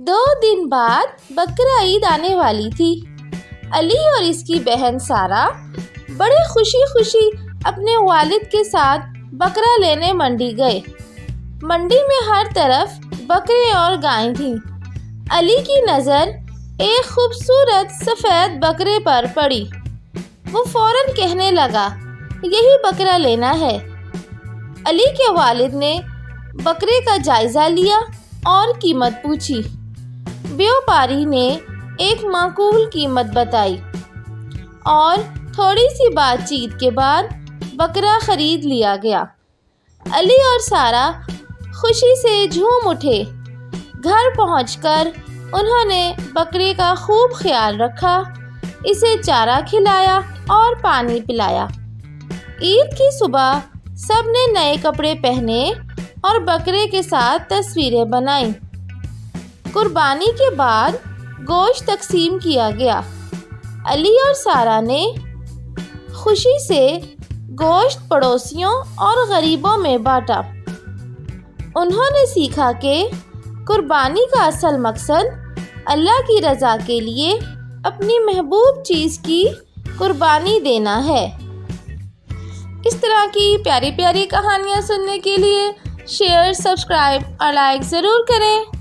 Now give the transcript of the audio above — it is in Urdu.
2 دن بعد بقرہ عید آنے والی تھی۔ علی اور اس کی بہن سارہ بڑے خوشی اپنے والد کے ساتھ بقرہ لینے منڈی گئے۔ منڈی میں ہر طرف بکرے اور گائیں تھیں۔ علی کی نظر ایک خوبصورت سفید بکرے پر پڑی۔ وہ فوراً کہنے لگا، یہی بکرا لینا ہے۔ علی کے والد نے بکرے کا جائزہ لیا اور قیمت پوچھی۔ بیوپاری نے ایک معقول قیمت بتائی اور تھوڑی سی بات چیت کے بعد بکرا خرید لیا گیا۔ علی اور سارہ خوشی سے جھوم اٹھے۔ گھر پہنچ کر انہوں نے بکرے کا خوب خیال رکھا، اسے چارہ کھلایا اور پانی پلایا۔ عید کی صبح سب نے نئے کپڑے پہنے اور بکرے کے ساتھ تصویریں بنائیں۔ قربانی کے بعد گوشت تقسیم کیا گیا۔ علی اور سارہ نے خوشی سے گوشت پڑوسیوں اور غریبوں میں بانٹا۔ انہوں نے سیکھا کہ قربانی کا اصل مقصد اللہ کی رضا کے لیے اپنی محبوب چیز کی قربانی دینا ہے۔ اس طرح کی پیاری پیاری کہانیاں سننے کے لیے شیئر، سبسکرائب اور لائک ضرور کریں۔